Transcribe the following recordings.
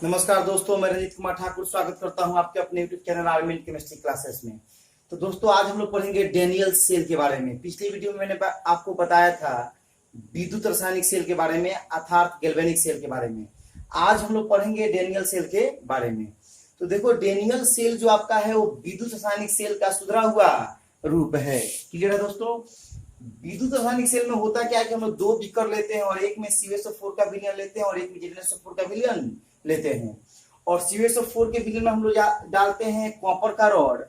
नमस्कार दोस्तों, मैं रंजीत कुमार ठाकुर स्वागत करता हूं आपके अपने YouTube channel army chemistry classes में। तो दोस्तों, आज हम लोग पढ़ेंगे डेनियल सेल के बारे में। पिछली वीडियो में मैंने आपको बताया था विद्युत रासायनिक सेल के बारे में अर्थात गैल्वेनिक सेल के बारे में। आज हम लोग पढ़ेंगे डेनियल सेल के बारे में। तो देखो, डेनियल सेल जो आपका है वो विद्युत रासायनिक सेल का सुधरा हुआ रूप है। क्लियर है दोस्तों? विद्युत रासायनिक सेल में होता क्या है कि हम लोग दो बीकर लेते हैं और एक में CuSO4 का विलयन लेते हैं और एक में ZnSO4 का विलयन लेते हैं। और CuSO4 के विलयन में हम लोग डालते हैं कॉपर का रॉड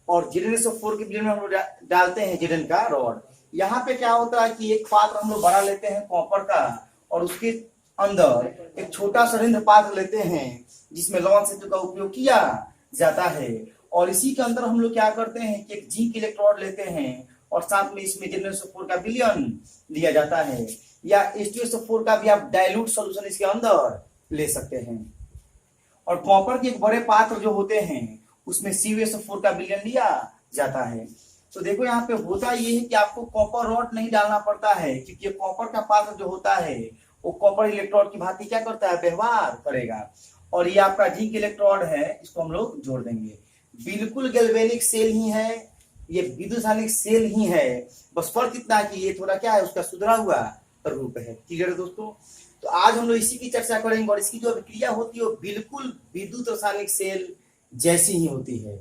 और ZnSO4 के विलयन में हम लोग डालते हैं Zn का रॉड। यहाँ पे क्या होता है कि एक पात्र हम लोग बड़ा लेते हैं कॉपर का और उसके अंदर एक छोटा सा रिंध पात्र लेते हैं जिसमें लवण सेतु का उपयोग किया जाता है। और इसी के अंदर हम लोग क्या करते हैं कि एक जिंक इलेक्ट्रोड लेते हैं और साथ में इसमें ZnSO4 का विलयन दिया जाता है, या H2SO4 का भी आप डाइल्यूट सॉल्यूशन इसके अंदर ले सकते हैं। और कॉपर के एक बड़े पात्र जो होते हैं उसमें CuSO4 का विलयन लिया जाता है। तो देखो, यहाँ पे होता ये है कि आपको कॉपर रॉड नहीं डालना पड़ता है, क्योंकि कॉपर का पात्र जो होता है वो कॉपर इलेक्ट्रोड की भांति क्या करता है, व्यवहार करेगा। और ये आपका जिंक इलेक्ट्रोड है, इसको हम लोग जोड़ देंगे। बिल्कुल गैल्वेनिक सेल ही है, ये विद्युत रासायनिक सेल ही है, बस फर्क इतना है कि ये थोड़ा क्या है, उसका सुधरा हुआ रूप है। क्लियर है दोस्तों? तो आज हम लोग इसी की चर्चा करेंगे और इसकी जो अभिक्रिया होती है वो बिल्कुल विद्युत रासायनिक सेल जैसी ही होती है,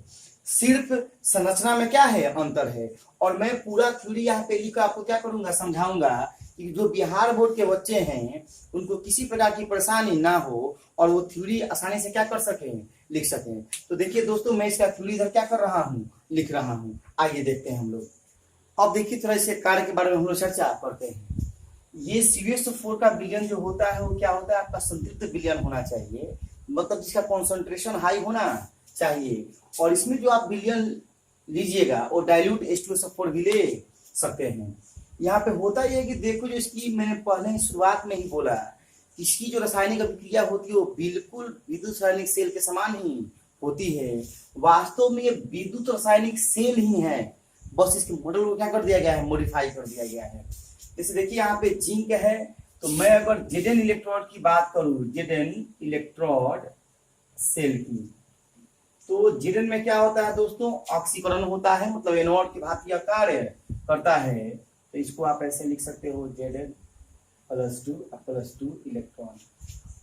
सिर्फ संरचना में क्या है, अंतर है। और मैं पूरा थ्योरी यहाँ पे लिखकर आपको क्या करूंगा, समझाऊंगा कि जो बिहार बोर्ड के बच्चे हैं उनको किसी प्रकार की परेशानी ना हो और वो थ्योरी आसानी से क्या कर सके, लिख सकें। तो देखिए दोस्तों, मैं इसका थ्योरी इधर क्या कर रहा हूँ, लिख रहा हूँ। आइए देखते हैं हम लोग। अब देखिए, थोड़ा इसके कार्य के बारे में हम लोग चर्चा करते हैं। ये CuSO4 का विलयन जो होता है वो क्या होता है, आपका संतृप्त विलयन होना चाहिए, मतलब जिसका कॉन्सेंट्रेशन हाई होना चाहिए। और इसमें जो आप विलयन लीजिएगा वो डाइल्यूट H2SO4 भी ले सकते हैं। यहाँ पे होता यह है कि देखो, जो इसकी मैंने पहले शुरुआत में ही बोला, इसकी जो रासायनिक अभिक्रिया होती है वो बिल्कुल विद्युत रासायनिक सेल के समान ही होती है। वास्तव में ये विद्युत रासायनिक सेल ही है, बस इसके मॉडल को क्या कर दिया गया है, मॉडिफाई कर दिया गया है। जैसे देखिए, यहाँ पे जिंक है, तो मैं अगर Zn इलेक्ट्रोड की बात करूं, Zn इलेक्ट्रोड सेल की, तो Zn में क्या होता है दोस्तों, ऑक्सीकरण होता है, मतलब एनोड की भांति कार्य करता है। तो इसको आप ऐसे लिख सकते हो, Zn+2 इलेक्ट्रॉन।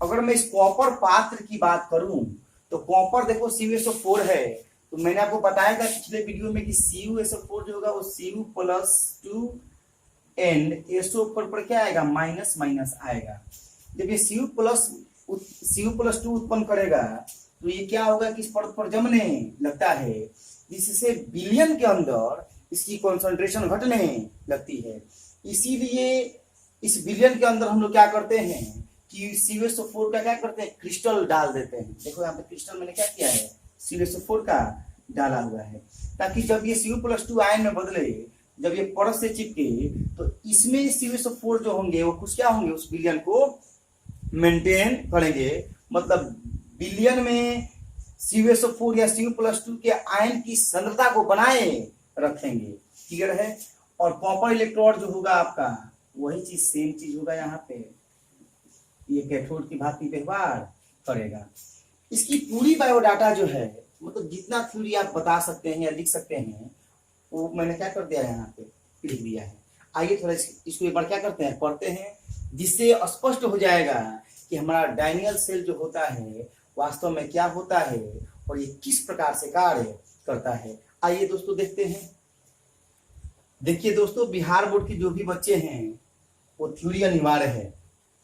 अगर मैं इस कॉपर पात्र की बात करूं तो कॉपर देखो CuSO4 है, तो मैंने आपको बताया था पिछले वीडियो में कि CuSO4 जो होगा वो Cu+2 एंड SO पर क्या आएगा, माइनस माइनस आएगा। जब ये Cu+2 उत्पन्न करेगा तो ये क्या होगा कि इस परत पर जमने लगता है, जिससे विलयन के अंदर इसकी कॉन्सेंट्रेशन घटने लगती है। इसीलिए इस विलयन के अंदर हम लोग क्या करते हैं कि CuSO4 का क्या करते हैं, क्रिस्टल डाल देते हैं। देखो यहाँ पे क्रिस्टल मैंने क्या किया है, CuSO4 का डाला हुआ है, ताकि जब ये Cu+2 आयन में बदले, जब ये परत से चिपके, तो इसमें CuSO4 जो होंगे वो कुछ क्या होंगे, उस विलयन को मेंटेन करेंगे। मतलब विलयन में CuSO4 या Cu+2 के आयन की सांद्रता को बनाए रखेंगे। क्लियर है? और कॉपर इलेक्ट्रोड जो होगा आपका, वही चीज, सेम चीज होगा। यहाँ पे ये कैथोड की भांति व्यवहार करेगा। इसकी पूरी बायोडाटा जो है, मतलब जितना थ्योरी आप बता सकते हैं या लिख सकते हैं, वो मैंने क्या कर दिया है, यहाँ पे लिख दिया है। आइए थोड़ा इसको एक बार क्या करते हैं, पढ़ते हैं, जिससे स्पष्ट हो जाएगा कि हमारा डेनियल सेल जो होता है वास्तव में क्या होता है और ये किस प्रकार से कार्य करता है। आइए दोस्तों देखते हैं। देखिए दोस्तों, बिहार बोर्ड के जो भी बच्चे हैं वो थ्योरी अनिवार्य है।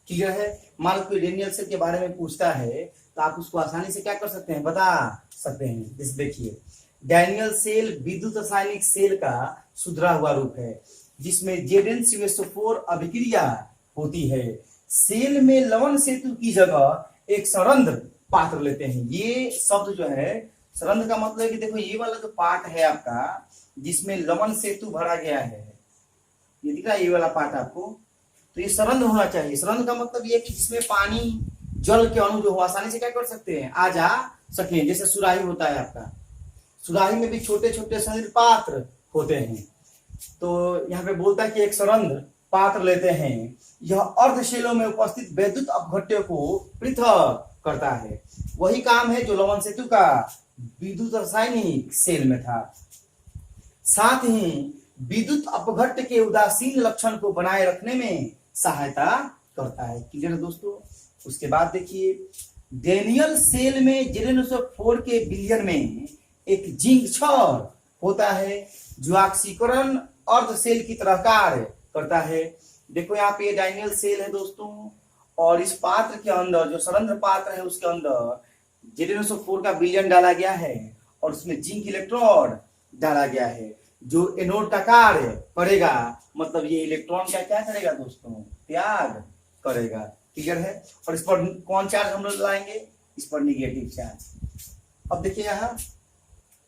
क्लियर है? मान लो कोई डेनियल सेल के बारे में पूछता है तो आप उसको आसानी से क्या कर सकते हैं, बता सकते हैं। जैसे देखिए, डेनियल सेल विद्युत रासायनिक सेल का सुधरा हुआ रूप है, जिसमें Zn CuSO4 अभिक्रिया होती है। सेल में लवण सेतु की जगह एक सरंध्र पात्र लेते हैं। ये शब्द जो है, सरंध्र का मतलब है कि देखो, ये वाला जो पार्ट है आपका जिसमें लवण सेतु भरा गया है, ये दिख रहा है, ये वाला पार्ट आपको, तो ये सरंध्र होना चाहिए। सरंध्र का मतलब ये कि जिसमें पानी, जल के अणु जो हो आसानी से क्या कर सकते हैं, आ जा सके। जैसे सुराही होता है आपका, सुराही में भी छोटे छोटे सरिंद्र पात्र होते हैं। तो यहाँ पे बोलता है कि एक सरंध्र पात्र लेते हैं, यह अर्धशैलों में उपस्थित वैद्युत अपघट्य को पृथक करता है। वही काम है जो लवण सेतु का विद्युत रासायनिक सेल में था। साथ ही विद्युत अपघट्ट के उदासीन लक्षण को बनाए रखने में सहायता करता है। क्लियर है दोस्तों। उसके बाद देखिए, डेनियल सेल में J904 के विलयन में एक जिंक क्षार होता है जो ऑक्सीकरण अर्ध सेल की तरह कार्य करता है। देखो यहाँ पे डेनियल सेल है दोस्तों, और इस पात्र के अंदर जो सरंध्र पात्र है उसके अंदर J904 का विलयन डाला गया है और उसमें जिंक इलेक्ट्रोड डाला गया है जो एनोड का कार्य करेगा। मतलब ये इलेक्ट्रॉन का क्या करेगा दोस्तों, त्याग करेगा। क्लियर है। और इस पर कौन चार्ज हम लोग लाएंगे, इस पर निगेटिव चार्ज। अब देखिए यहाँ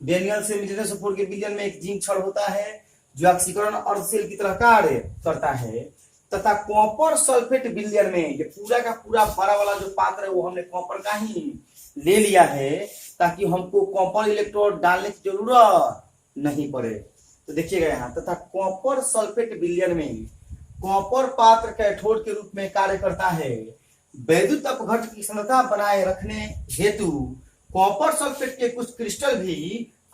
डेनियल से J904 के विलयन में एक जिंक क्षण होता है जो ऑक्सीकरण अर्ध सेल की तरह कार्य करता है, तथा कॉपर सल्फेट विलयन में, ये पूरा का पूरा बड़ा वाला जो पात्र है वो हमने कॉपर का ही ले लिया है ताकि हमको कॉपर इलेक्ट्रोड डालने की जरूरत नहीं पड़े। तो देखिएगा यहाँ, तथा कॉपर सल्फेट विलयन में कॉपर पात्र कैथोड के रूप में कार्य करता है। विद्युत अपघट्ट की सांद्रता बनाए रखने हेतु कॉपर सल्फेट के कुछ क्रिस्टल भी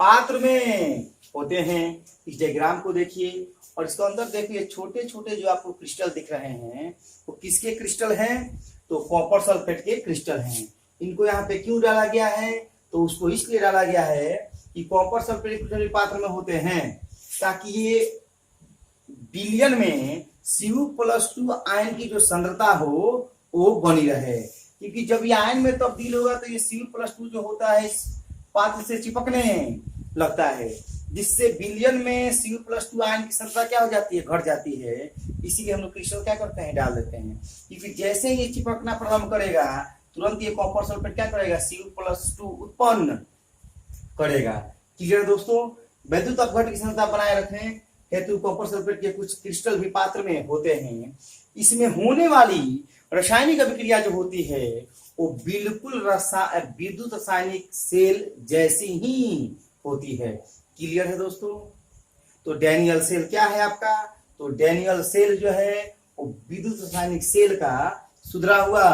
पात्र में होते हैं। इस डायग्राम को देखिए और इसके अंदर देखिए छोटे छोटे जो आपको क्रिस्टल दिख रहे हैं वो किसके क्रिस्टल हैं, तो कॉपर सल्फेट के क्रिस्टल हैं। इनको यहाँ पे क्यों डाला गया है, तो उसको इसलिए डाला गया है कि कॉपर सल्फेट क्रिस्टल पात्र में होते हैं ताकि ये विलयन में Cu+2 आयन की जो सांद्रता हो वो बनी रहे। क्योंकि जब ये आयन में तब्दील होगा तो ये Cu+2 जो होता है इस पात्र से चिपकने लगता है, जिससे विलयन में Cu+2 आयन की सांद्रता क्या हो जाती है, घट जाती है। इसीलिए हम लोग क्रिस्टल क्या करते हैं, डाल देते हैं। क्योंकि जैसे ये चिपकना प्रारंभ करेगा तुरंत ये कॉपर सल्फेट क्या करेगा, Cu+2 उत्पन्न करेगा। क्लियर दोस्तों। विद्युत अपघट्ट की सांद्रता बनाए रखने हेतु कॉपर सल्फेट के कुछ क्रिस्टल भी पात्र में होते हैं। इसमें होने वाली रासायनिक अभिक्रिया जो होती है वो बिल्कुल विद्युत रासायनिक सेल जैसी ही होती है। क्लियर है दोस्तों। तो डेनियल सेल क्या है आपका, तो डेनियल सेल जो है वो विद्युत रासायनिक सेल का सुधरा हुआ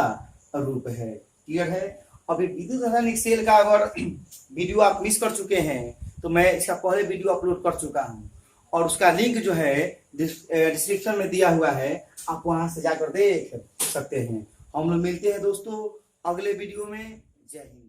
रूप है। क्लियर है। अभी विद्युत रासायनिक सेल का अगर वीडियो आप मिस कर चुके हैं तो मैं इसका पहले वीडियो अपलोड कर चुका हूं और उसका लिंक जो है डिस्क्रिप्शन में दिया हुआ है, आप वहां से जाकर देख सकते हैं। हम लोग मिलते हैं दोस्तों अगले वीडियो में। जय हिंद।